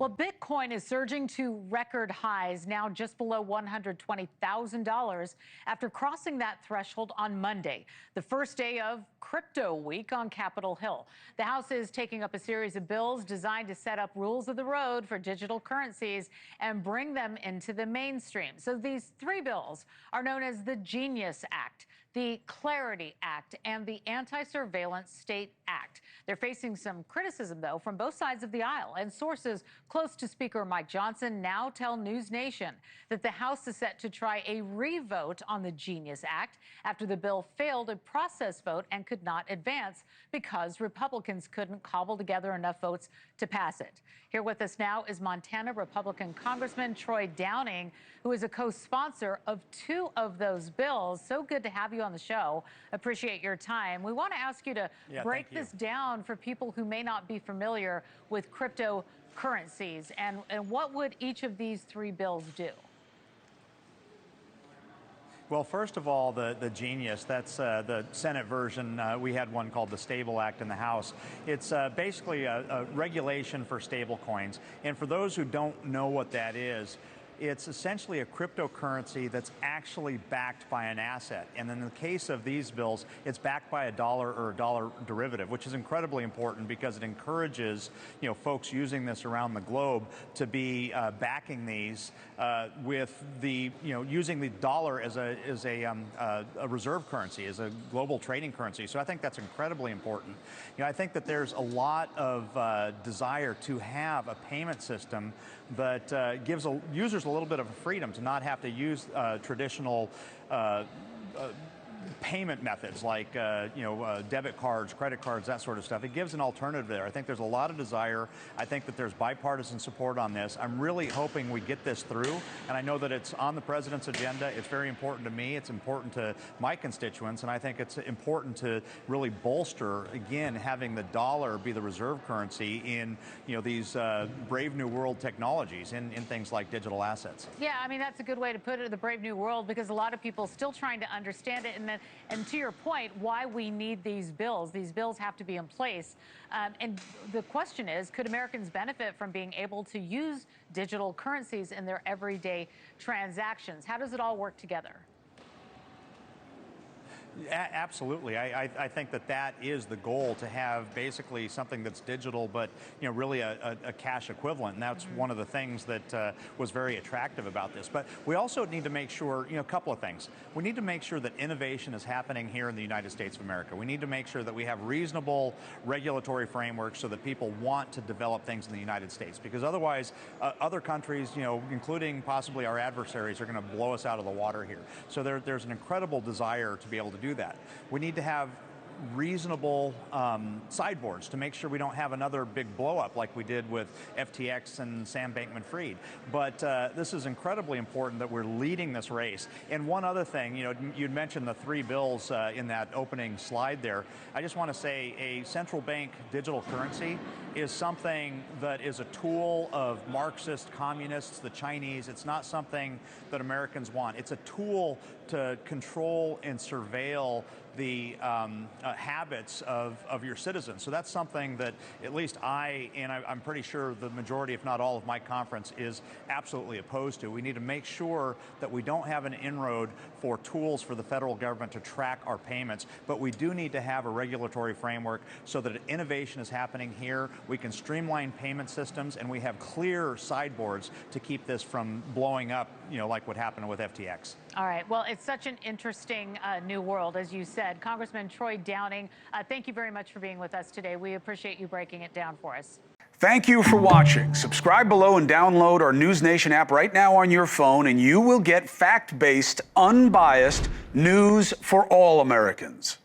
Well, Bitcoin is surging to record highs, now just below $120,000 after crossing that threshold on Monday, the first day of crypto week on Capitol Hill. The House is taking up a series of bills designed to set up rules of the road for digital currencies and bring them into the mainstream. So these three bills are known as the Genius Act, the Clarity Act, and the Anti-Surveillance State Act. They're facing some criticism, though, from both sides of the aisle, and sources close to Speaker Mike Johnson now tell NewsNation that the House is set to try a re-vote on the Genius Act after the bill failed a process vote and could not advance because Republicans couldn't cobble together enough votes to pass it. Here with us now is Montana Republican Congressman Troy Downing, who is a co-sponsor of two of those bills. So good to have you on the show. Appreciate your time. We want to ask you to break this down for people who may not be familiar with cryptocurrencies, and what would each of these three bills do? Well, first of all, the Genius, that's the Senate version. We had one called the Stable Act in the House. It's basically a regulation for stable coins. And for those who don't know what that is, it's essentially a cryptocurrency that's actually backed by an asset. And in the case of these bills, it's backed by a dollar or a dollar derivative, which is incredibly important because it encourages, folks using this around the globe to be backing these with the, using the dollar as a reserve currency, as a global trading currency. So I think that's incredibly important. I think that there's a lot of desire to have a payment system that gives users a little bit of a freedom to not have to use traditional payment methods like debit cards, credit cards, that sort of stuff. It gives an alternative there. I think there's a lot of desire. I think that there's bipartisan support on this. I'm really hoping we get this through, and I know that it's on the president's agenda. It's very important to me. It's important to my constituents, and I think it's important to really bolster, again, having the dollar be the reserve currency in these brave new world technologies, in things like digital assets. Yeah, I mean, that's a good way to put it, the brave new world, because a lot of people still trying to understand it. And to your point, why we need these bills have to be in place. And the question is, could Americans benefit from being able to use digital currencies in their everyday transactions? How does it all work together? Absolutely. I think that is the goal, to have basically something that's digital, but really a cash equivalent. And that's one of the things that was very attractive about this. But we also need to make sure, a couple of things. We need to make sure that innovation is happening here in the United States of America. We need to make sure that we have reasonable regulatory frameworks so that people want to develop things in the United States. Because otherwise, other countries, including possibly our adversaries, are going to blow us out of the water here. So there's an incredible desire to be able to do that. We need to have reasonable sideboards to make sure we don't have another big blow up like we did with FTX and Sam Bankman-Fried. But this is incredibly important that we're leading this race. And one other thing, you'd mentioned the three bills in that opening slide there. I just want to say a central bank digital currency is something that is a tool of Marxist communists, the Chinese. It's not something that Americans want. It's a tool to control and surveil the habits of your citizens. So that's something that at least I'm pretty sure the majority, if not all of my conference, is absolutely opposed to. We need to make sure that we don't have an inroad for tools for the federal government to track our payments, but we do need to have a regulatory framework so that innovation is happening here. We can streamline payment systems, and we have clear sideboards to keep this from blowing up, like what happened with FTX. All right. Well, it's such an interesting new world, as you said. Congressman Troy Downing, thank you very much for being with us today. We appreciate you breaking it down for us. Thank you for watching. Subscribe below and download our NewsNation app right now on your phone, and you will get fact-based, unbiased news for all Americans.